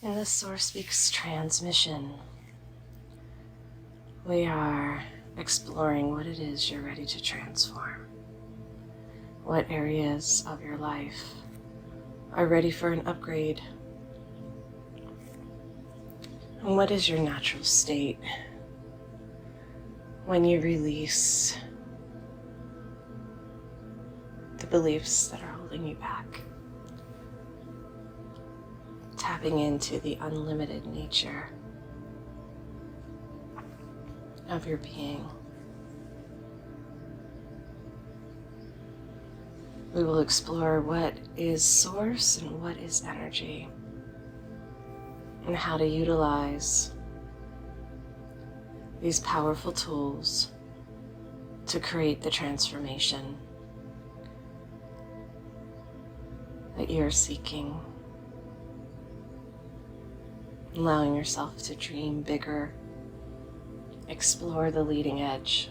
In the Source Speaks transmission, we are exploring what it is you're ready to transform. What areas of your life are ready for an upgrade? And what is your natural state when you release the beliefs that are holding you back? Tapping into the unlimited nature of your being. We will explore what is source and what is energy, and how to utilize these powerful tools to create the transformation that you're seeking. Allowing yourself to dream bigger, explore the leading edge,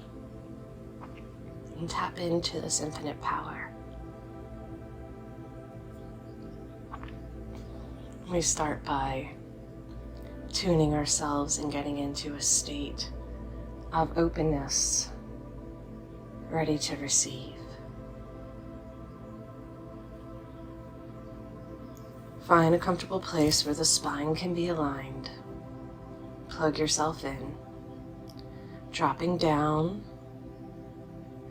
and tap into this infinite power. We start by tuning ourselves and getting into a state of openness, ready to receive. Find a comfortable place where the spine can be aligned. Plug yourself in, dropping down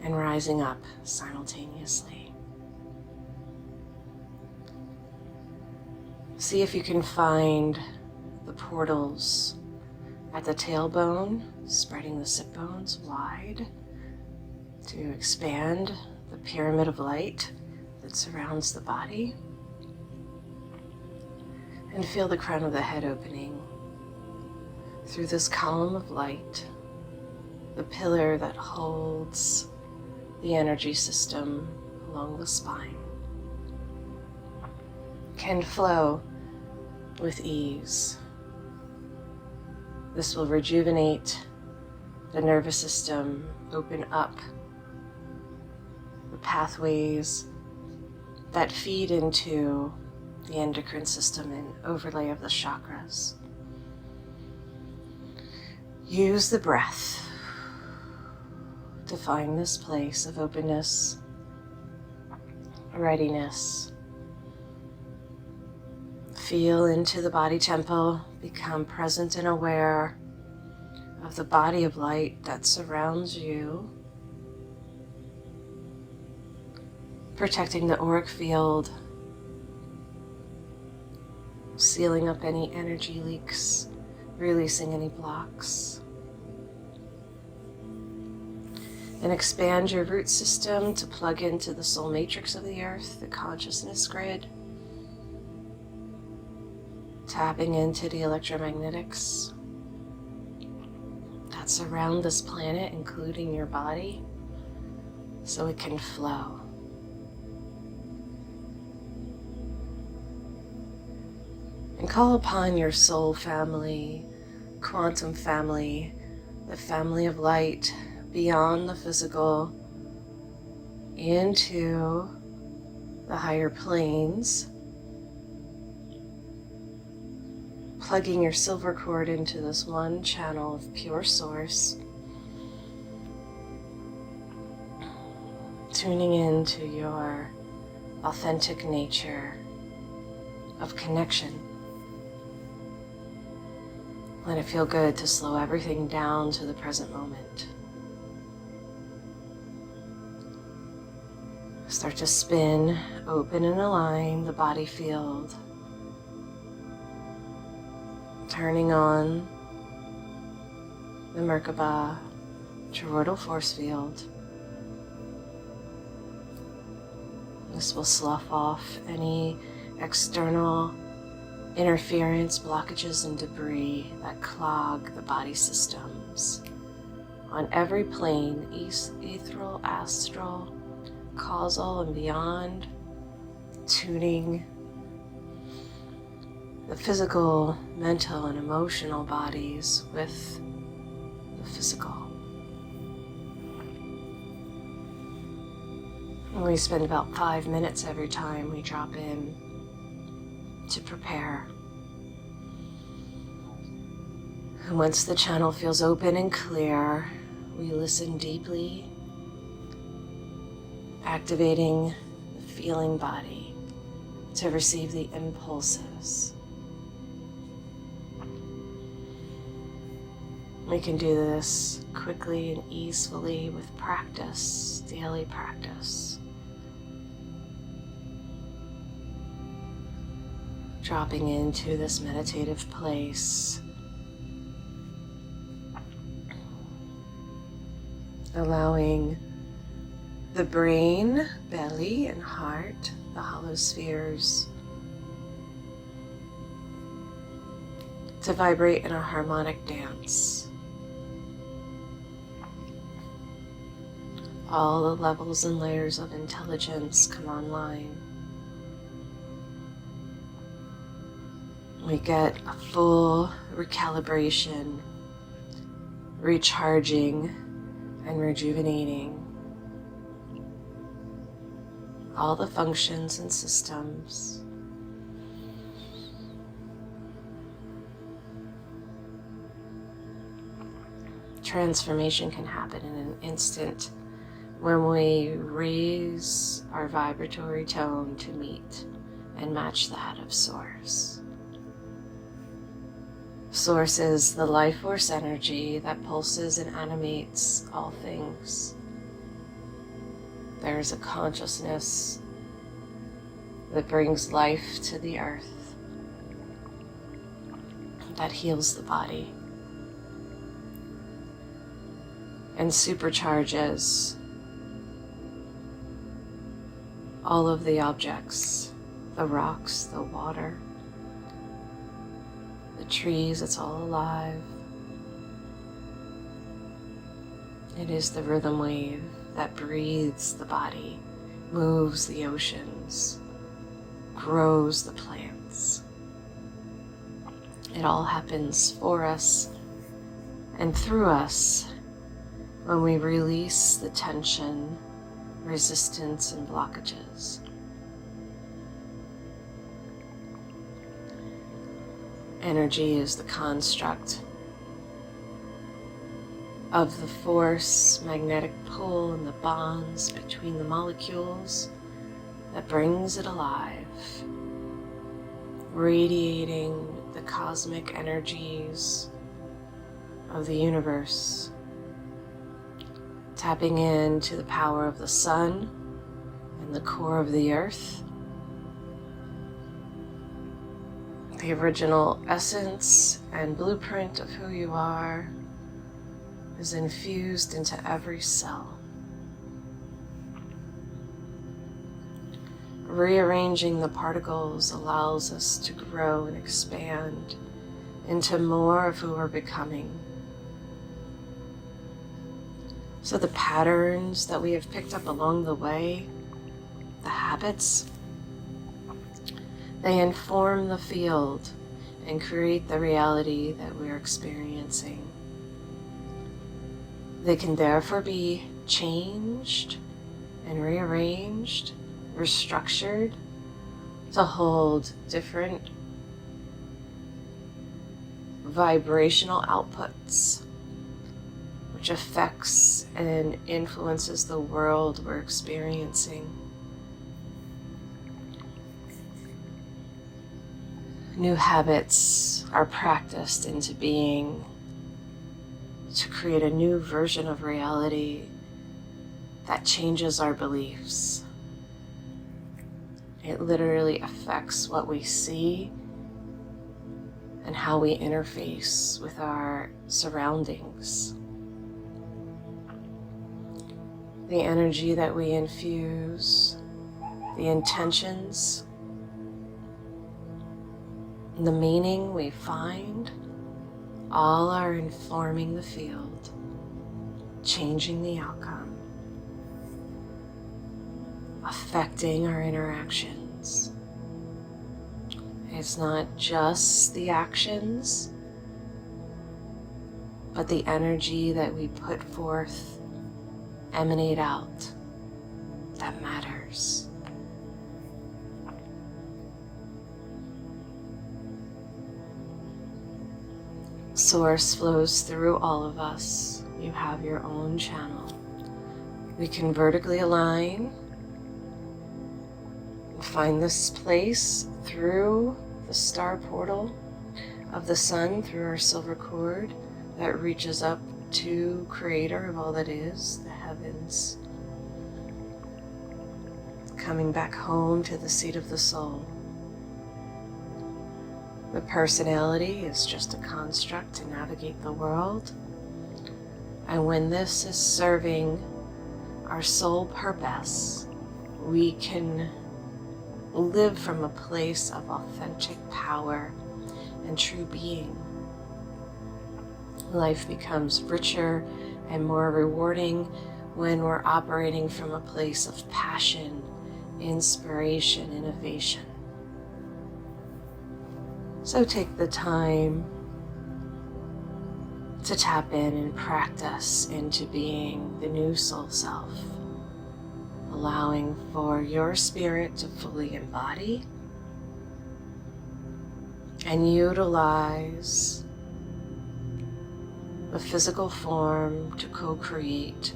and rising up simultaneously. See if you can find the portals at the tailbone, spreading the sit bones wide to expand the pyramid of light that surrounds the body. And feel the crown of the head opening through this column of light, the pillar that holds the energy system along the spine can flow with ease. This will rejuvenate the nervous system, open up the pathways that feed into the endocrine system and overlay of the chakras. Use the breath to find this place of openness, readiness. Feel into the body temple, become present and aware of the body of light that surrounds you, protecting the auric field, sealing up any energy leaks, releasing any blocks. And expand your root system to plug into the soul matrix of the earth, the consciousness grid. Tapping into the electromagnetics that surround this planet, including your body, so it can flow. And call upon your soul family, quantum family, the family of light beyond the physical into the higher planes. Plugging your silver cord into this one channel of pure source. Tuning into your authentic nature of connection. Let it feel good to slow everything down to the present moment. Start to spin, open and align the body field. Turning on the Merkaba toroidal force field. This will slough off any external interference, blockages, and debris that clog the body systems on every plane, ethereal, astral, causal, and beyond, tuning the physical, mental, and emotional bodies with the physical. And we spend about 5 minutes every time we drop in to prepare. And once the channel feels open and clear, we listen deeply, activating the feeling body to receive the impulses. We can do this quickly and easily with practice, daily practice. Dropping into this meditative place, allowing the brain, belly, and heart, the hollow spheres, to vibrate in a harmonic dance. All the levels and layers of intelligence come online. We get a full recalibration, recharging and rejuvenating all the functions and systems. Transformation can happen in an instant when we raise our vibratory tone to meet and match that of Source. Source is the life force energy that pulses and animates all things. There is a consciousness that brings life to the earth, that heals the body, and supercharges all of the objects, the rocks, the water, the trees. It's all alive. It is the rhythm wave that breathes the body, moves the oceans, grows the plants. It all happens for us and through us when we release the tension, resistance, and blockages. Energy is the construct of the force, magnetic pull, and the bonds between the molecules that brings it alive, radiating the cosmic energies of the universe, tapping into the power of the sun and the core of the earth. The original essence and blueprint of who you are is infused into every cell. Rearranging the particles allows us to grow and expand into more of who we're becoming. So the patterns that we have picked up along the way, the habits, they inform the field and create the reality that we're experiencing. They can therefore be changed and rearranged, restructured to hold different vibrational outputs, which affects and influences the world we're experiencing. New habits are practiced into being to create a new version of reality that changes our beliefs. It literally affects what we see and how we interface with our surroundings. The energy that we infuse, the intentions, the meaning we find, all are informing the field, changing the outcome, affecting our interactions. It's not just the actions, but the energy that we put forth, emanate out, that matters. Source flows through all of us. You have your own channel. We can vertically align and find this place through the star portal of the sun, through our silver cord that reaches up to Creator of all that is, the heavens, coming back home to the seat of the soul. The personality is just a construct to navigate the world, and when this is serving our soul purpose, we can live from a place of authentic power and true being. Life becomes richer and more rewarding when we're operating from a place of passion, inspiration, innovation. So take the time to tap in and practice into being the new soul self, allowing for your spirit to fully embody and utilize the physical form to co-create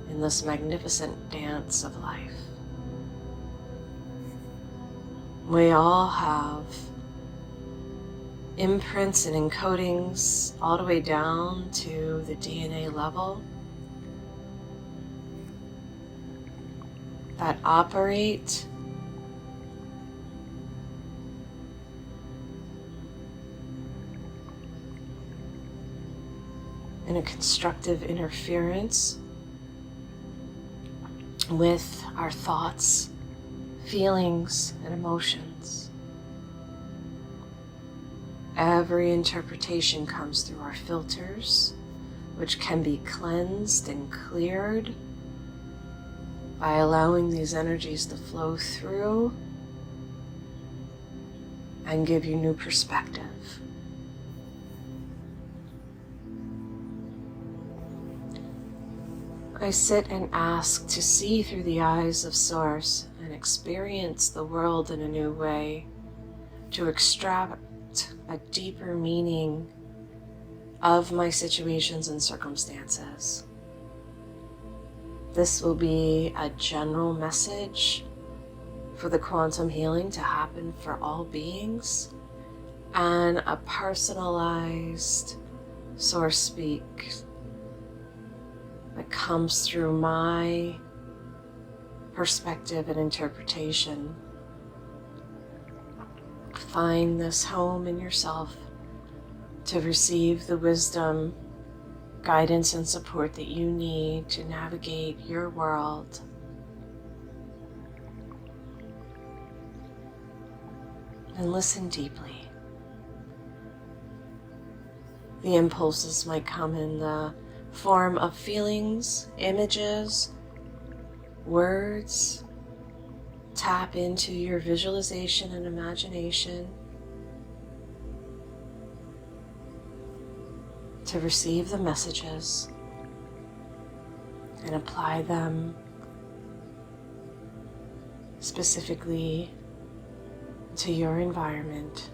in this magnificent dance of life. We all have imprints and encodings all the way down to the DNA level that operate in a constructive interference with our thoughts, feelings, and emotions. Every interpretation comes through our filters, which can be cleansed and cleared by allowing these energies to flow through and give you new perspective. I sit and ask to see through the eyes of Source and experience the world in a new way, to extract a deeper meaning of my situations and circumstances. This will be a general message for the quantum healing to happen for all beings, and a personalized Source speak that comes through my perspective and interpretation. Find this home in yourself to receive the wisdom, guidance, and support that you need to navigate your world. And listen deeply. The impulses might come in the form of feelings, images, words. Tap into your visualization and imagination to receive the messages and apply them specifically to your environment.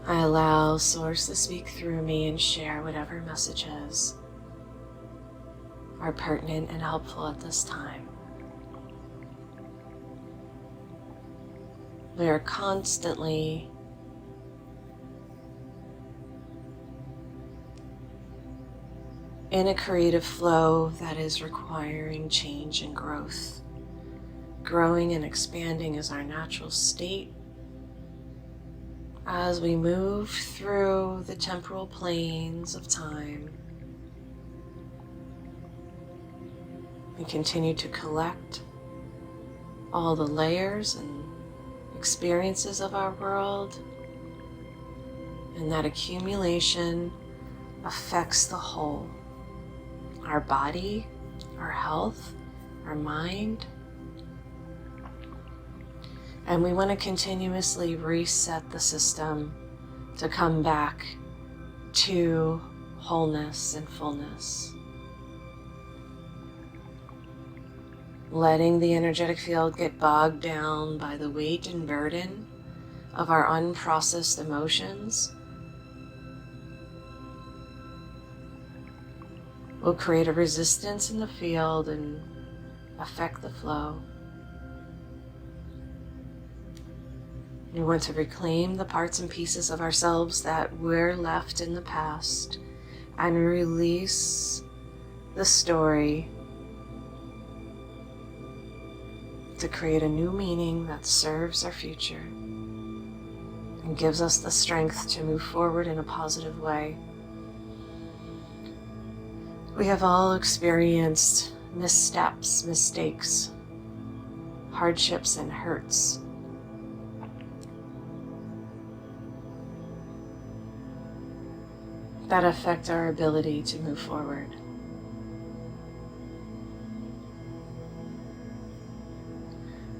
I allow Source to speak through me and share whatever messages are pertinent and helpful at this time. We are constantly in a creative flow that is requiring change and growth. Growing and expanding is our natural state. As we move through the temporal planes of time, we continue to collect all the layers and experiences of our world, and that accumulation affects the whole. Our body, our health, our mind. And we want to continuously reset the system to come back to wholeness and fullness. letting the energetic field get bogged down by the weight and burden of our unprocessed emotions, will create a resistance in the field and affect the flow. We want to reclaim the parts and pieces of ourselves that were left in the past and release the story to create a new meaning that serves our future and gives us the strength to move forward in a positive way. We have all experienced missteps, mistakes, hardships, and hurts. That affect our ability to move forward.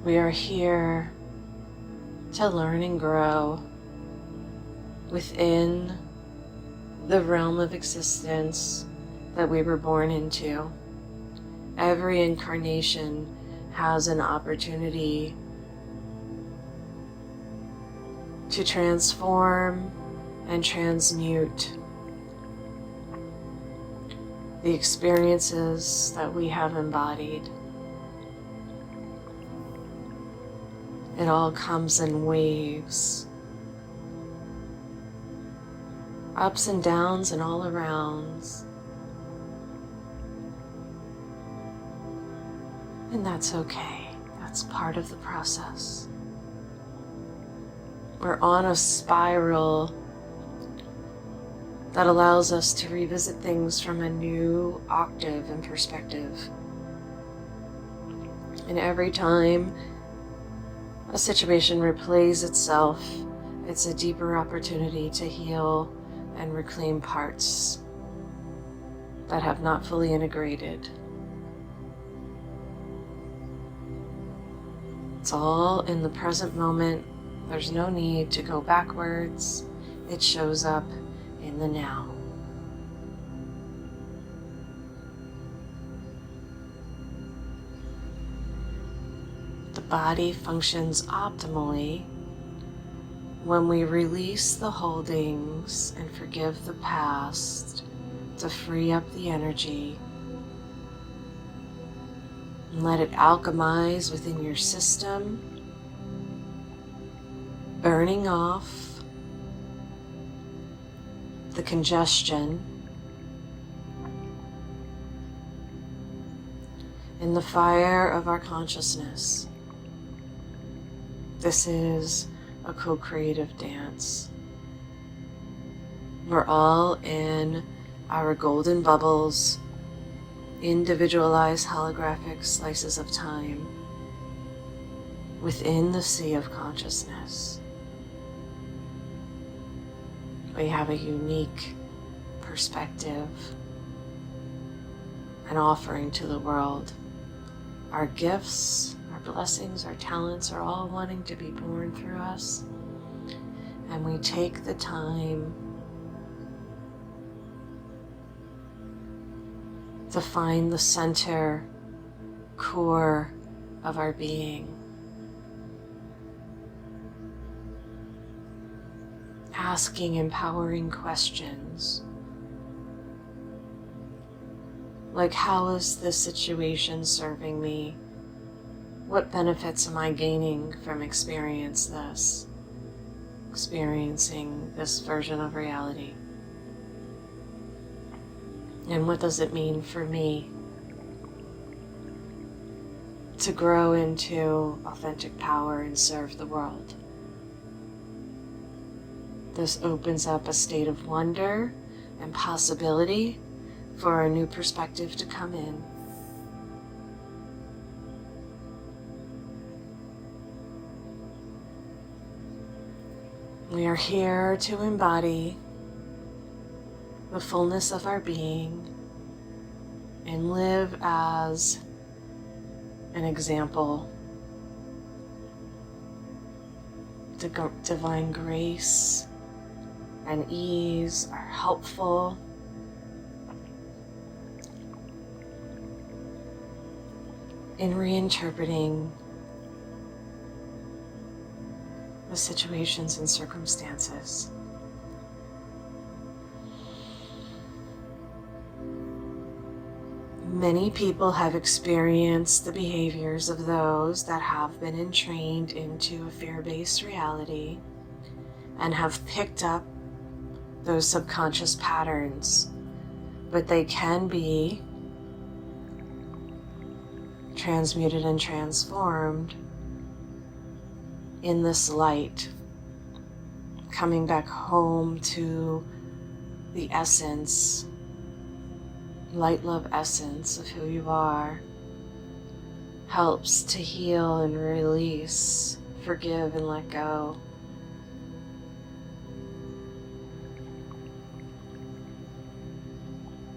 We are here to learn and grow within the realm of existence that we were born into. Every incarnation has an opportunity to transform and transmute the experiences that we have embodied. It all comes in waves, ups and downs and all arounds. And that's okay. That's part of the process. We're on a spiral that allows us to revisit things from a new octave and perspective. And every time a situation replays itself, it's a deeper opportunity to heal and reclaim parts that have not fully integrated. It's all in the present moment. There's no need to go backwards. It shows up in the now. The body functions optimally when we release the holdings and forgive the past to free up the energy and let it alchemize within your system, burning off the congestion in the fire of our consciousness. This is a co-creative dance. We're all in our golden bubbles, individualized holographic slices of time within the sea of consciousness. We have a unique perspective, an offering to the world. Our gifts, our blessings, our talents are all wanting to be born through us. And we take the time to find the center, core of our being. Asking empowering questions like, how is this situation serving me? What benefits am I gaining from experiencing this version of reality? And what does it mean for me to grow into authentic power and serve the world? This opens up a state of wonder and possibility for a new perspective to come in. We are here to embody the fullness of our being and live as an example. Divine grace and ease are helpful. in reinterpreting the situations and circumstances. Many people have experienced the behaviors of those that have been entrained into a fear-based reality and have picked up those subconscious patterns, but they can be transmuted and transformed in this light, coming back home to the essence, light love essence of who you are, helps to heal and release, forgive and let go.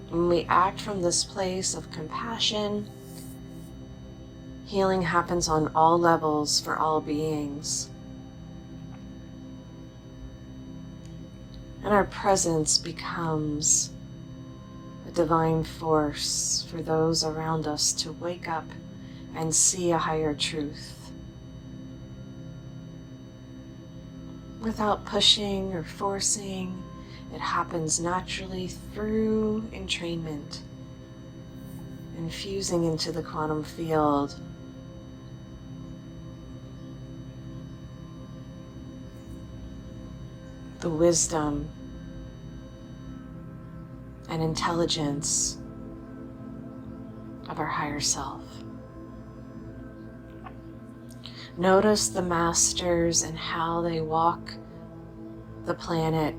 When we act from this place of compassion, healing happens on all levels for all beings. And our presence becomes a divine force for those around us to wake up and see a higher truth. Without pushing or forcing, it happens naturally through entrainment, infusing into the quantum field. The wisdom and intelligence of our higher self. Notice the masters and how they walk the planet,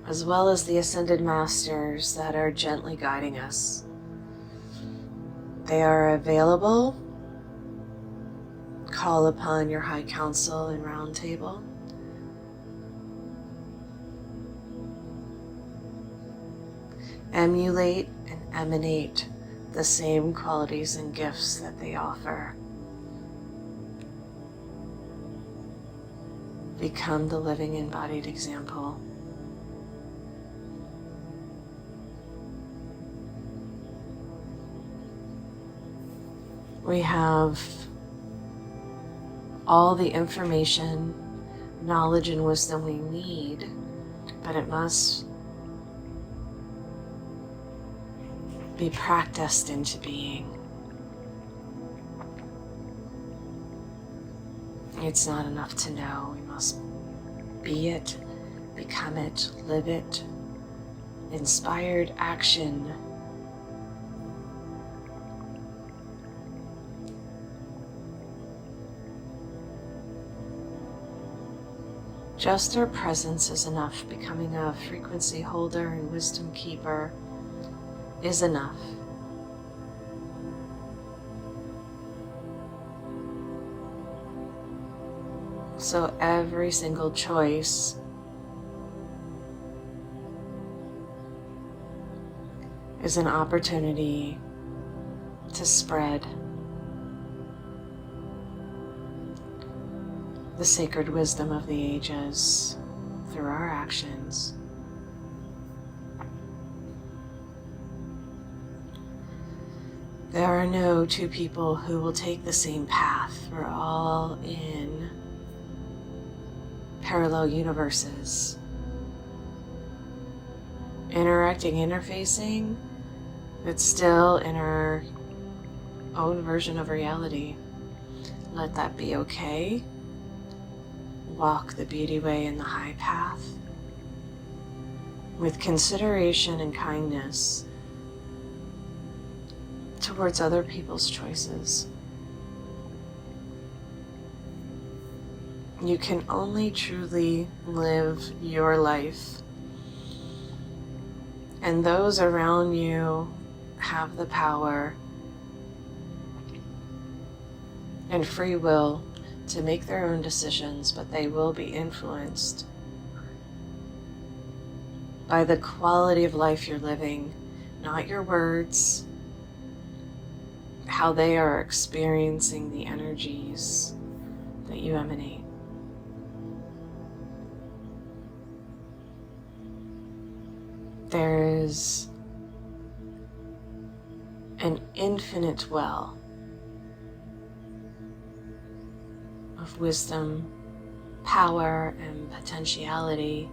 as well as the ascended masters that are gently guiding us. They are available. Call upon your high council and round table. Emulate and emanate the same qualities and gifts that they offer. Become the living embodied example. We have all the information, knowledge, and wisdom we need, but it must be practiced into being. It's not enough to know. We must be it, become it, live it. Inspired action. Just our presence is enough. Becoming a frequency holder and wisdom keeper is enough. So every single choice is an opportunity to spread the sacred wisdom of the ages through our actions. There are no two people who will take the same path. We're all in parallel universes, interacting, interfacing, but still in our own version of reality. Let that be okay. Walk the beauty way in the high path with consideration and kindness towards other people's choices. You can only truly live your life, and those around you have the power and free will to make their own decisions, but they will be influenced by the quality of life you're living, not your words, how they are experiencing the energies that you emanate. There is an infinite well of wisdom, power, and potentiality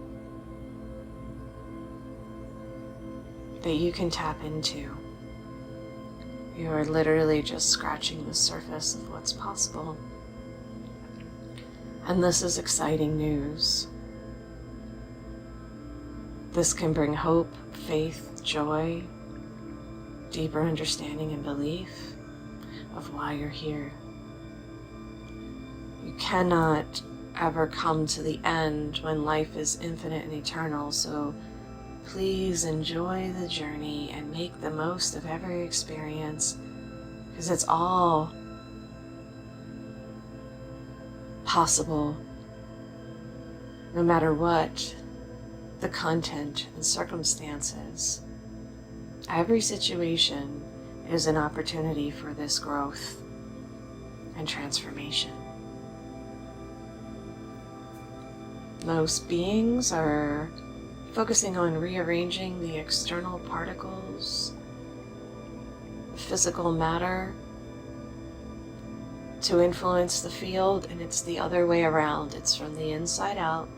that you can tap into. You are literally just scratching the surface of what's possible. And this is exciting news. This can bring hope, faith, joy, deeper understanding and belief of why you're here. You cannot ever come to the end when life is infinite and eternal, so please enjoy the journey and make the most of every experience, because it's all possible, no matter what the content and circumstances. Every situation is an opportunity for this growth and transformation. Most beings are focusing on rearranging the external particles, physical matter, to influence the field, and it's the other way around. It's from the inside out.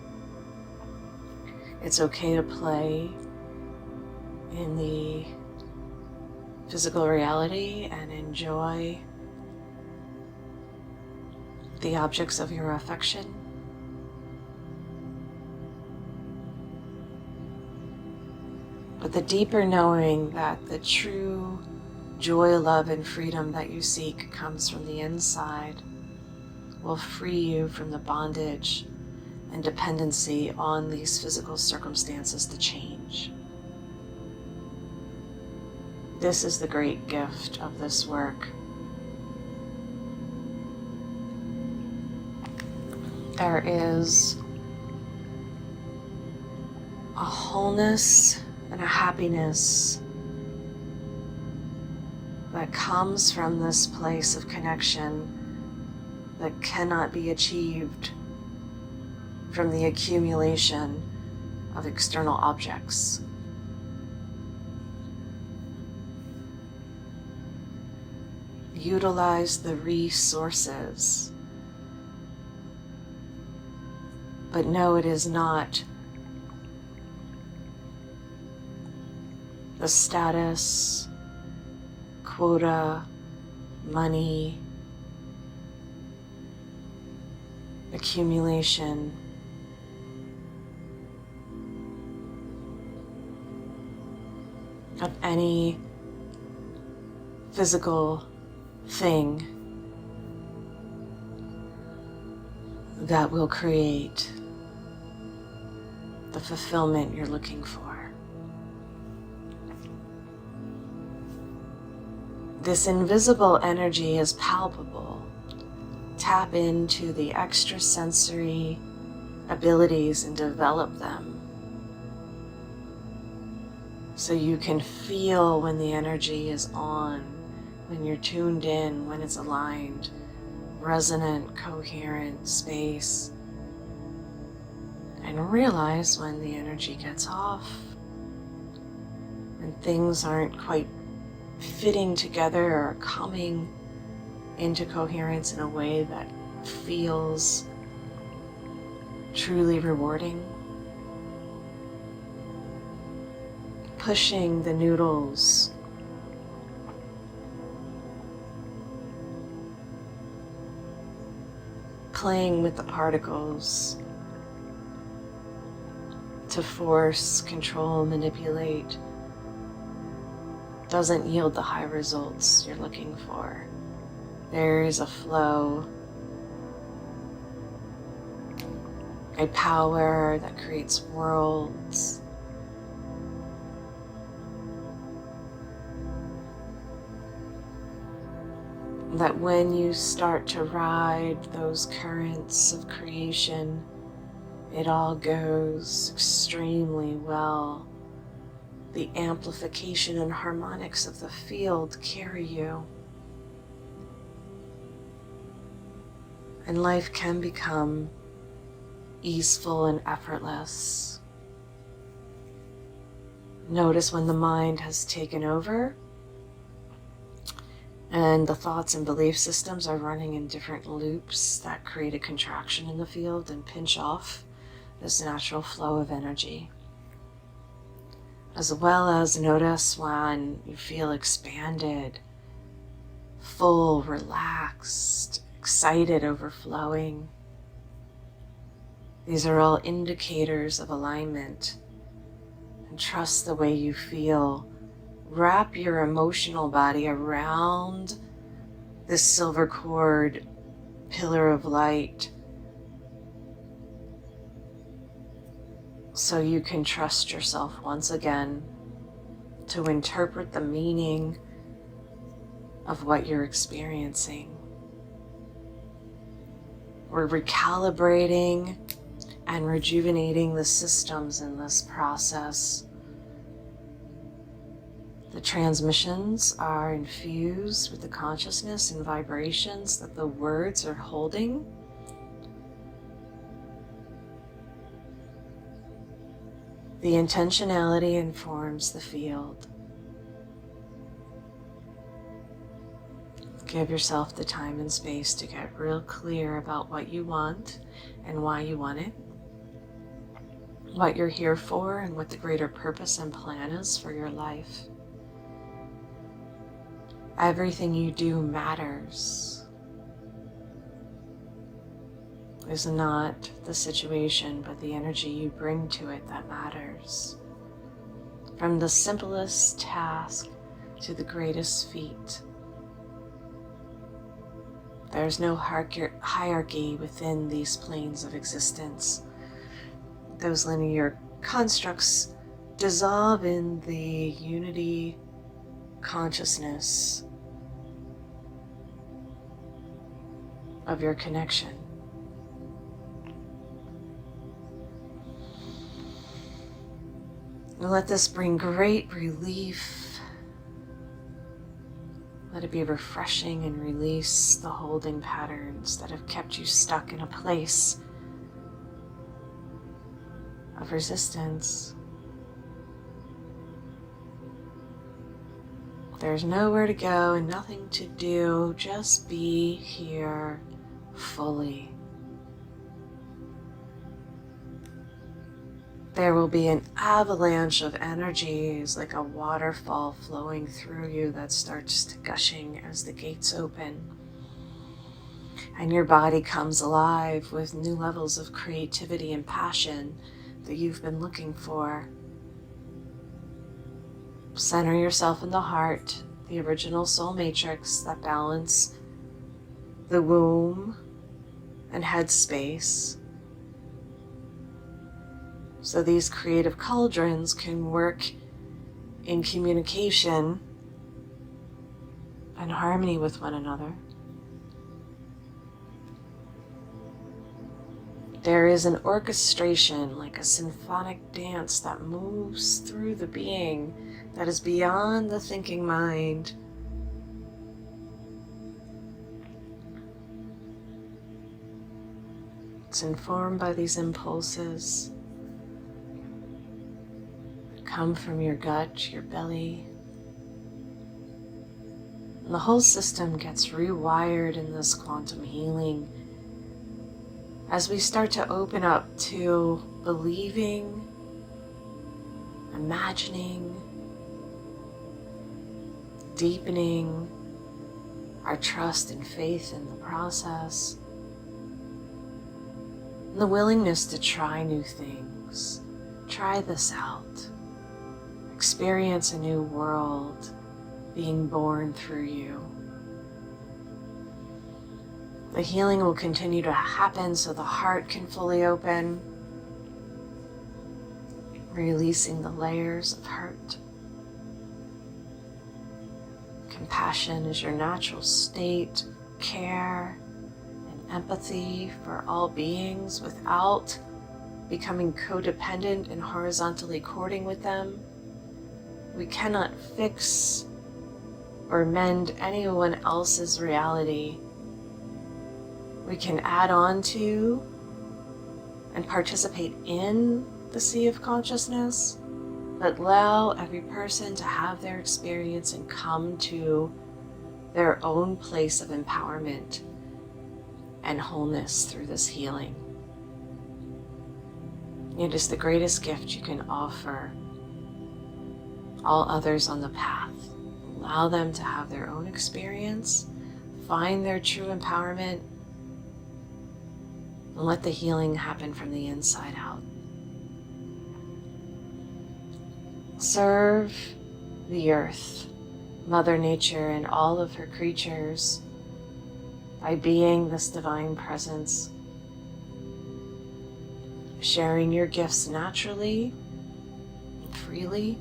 It's okay to play in the physical reality and enjoy the objects of your affection. But the deeper knowing that the true joy, love, and freedom that you seek comes from the inside will free you from the bondage and dependency on these physical circumstances to change. This is the great gift of this work. There is a wholeness and a happiness that comes from this place of connection that cannot be achieved from the accumulation of external objects. Utilize the resources, but no, it is not the status, quota, money, accumulation, of any physical thing that will create the fulfillment you're looking for. This invisible energy is palpable. Tap into the extrasensory abilities and develop them so you can feel when the energy is on, when you're tuned in, when it's aligned, resonant, coherent space, and realize when the energy gets off, when things aren't quite fitting together or coming into coherence in a way that feels truly rewarding. Pushing the noodles, playing with the particles to force, control, manipulate doesn't yield the high results you're looking for. There is a flow, a power that creates worlds, that when you start to ride those currents of creation, it all goes extremely well. The amplification and harmonics of the field carry you. And life can become easeful and effortless. Notice when the mind has taken over And the thoughts and belief systems are running in different loops that create a contraction in the field and pinch off this natural flow of energy. As well as notice when you feel expanded, full, relaxed, excited, overflowing. These are all indicators of alignment. And trust the way you feel. Wrap your emotional body around this silver cord pillar of light so you can trust yourself once again to interpret the meaning of what you're experiencing. We're recalibrating and rejuvenating the systems in this process. The transmissions are infused with the consciousness and vibrations that the words are holding. The intentionality informs the field. Give yourself the time and space to get real clear about what you want and why you want it, what you're here for, and what the greater purpose and plan is for your life. Everything you do matters. It's not the situation, but the energy you bring to it that matters. From the simplest task to the greatest feat. There's no hierarchy within these planes of existence. Those linear constructs dissolve in the unity consciousness of your connection. And let this bring great relief. Let it be refreshing and release the holding patterns that have kept you stuck in a place of resistance. There's nowhere to go and nothing to do. Just be here fully. There will be an avalanche of energies like a waterfall flowing through you that starts to gushing as the gates open. And your body comes alive with new levels of creativity and passion that you've been looking for. Center yourself in the heart, the original soul matrix that balance the womb and head space. So these creative cauldrons can work in communication and harmony with one another. There is an orchestration, like a symphonic dance that moves through the being that is beyond the thinking mind. It's informed by these impulses that come from your gut, your belly. And the whole system gets rewired in this quantum healing as we start to open up to believing, imagining, deepening our trust and faith in the process, and the willingness to try new things. Try this out. Experience a new world being born through you. The healing will continue to happen so the heart can fully open, releasing the layers of hurt. Compassion is your natural state, care and empathy for all beings without becoming codependent and horizontally courting with them. We cannot fix or mend anyone else's reality. We can add on to and participate in the sea of consciousness, but allow every person to have their experience and come to their own place of empowerment and wholeness through this healing. It is the greatest gift you can offer all others on the path. Allow them to have their own experience, find their true empowerment, and let the healing happen from the inside out. Serve the earth, Mother Nature, and all of her creatures by being this divine presence, sharing your gifts naturally and freely,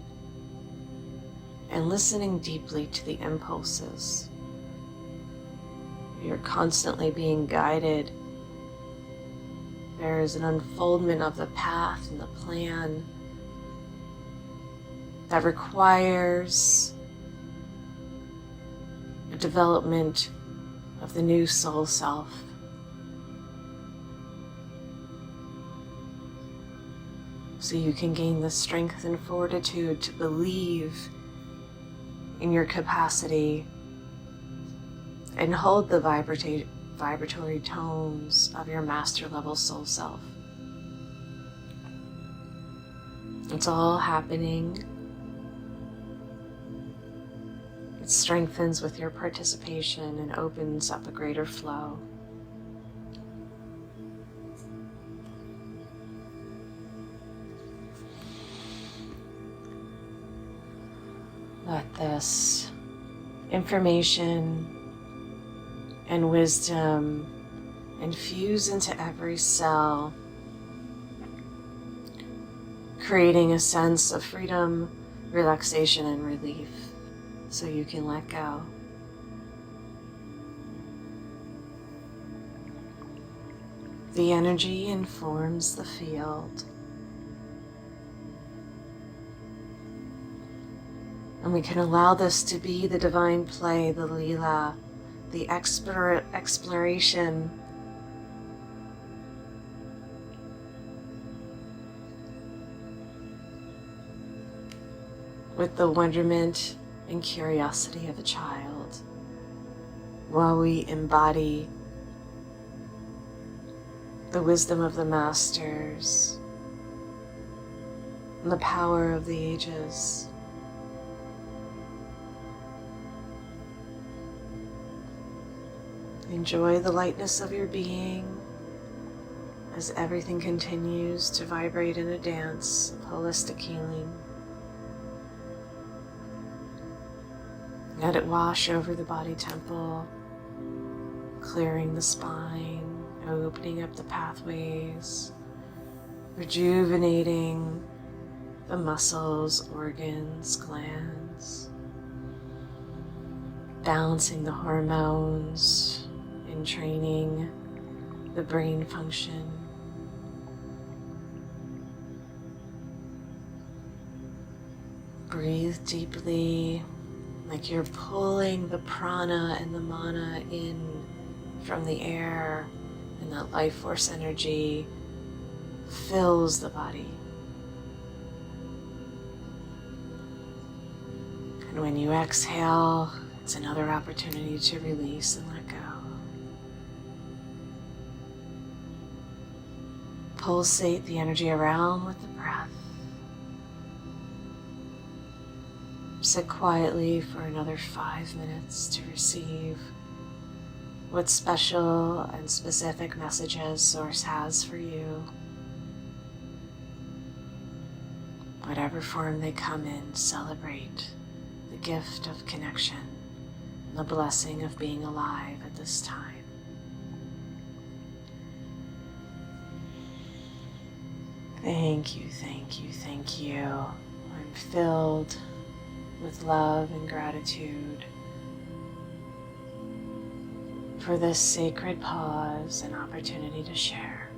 and listening deeply to the impulses. You're constantly being guided. There is an unfoldment of the path and the plan that requires a development of the new soul self. So you can gain the strength and fortitude to believe in your capacity and hold the vibratory tones of your master level soul self. It's all happening. It strengthens with your participation and opens up a greater flow. Let this information and wisdom infuse into every cell, creating a sense of freedom, relaxation, and relief, so you can let go. The energy informs the field, and we can allow this to be the divine play, the Leela, the exploration with the wonderment and curiosity of a child, while we embody the wisdom of the masters and the power of the ages. Enjoy the lightness of your being as everything continues to vibrate in a dance of holistic healing. Let it wash over the body temple, clearing the spine, opening up the pathways, rejuvenating the muscles, organs, glands, balancing the hormones, in training the brain function. Breathe deeply, like you're pulling the prana and the mana in from the air, and that life force energy fills the body. And when you exhale, it's another opportunity to release and let go. Pulsate the energy around with the breath. Sit quietly for another 5 minutes to receive what special and specific messages Source has for you. Whatever form they come in, celebrate the gift of connection and the blessing of being alive at this time. Thank you, thank you, thank you. I'm filled with love and gratitude for this sacred pause and opportunity to share.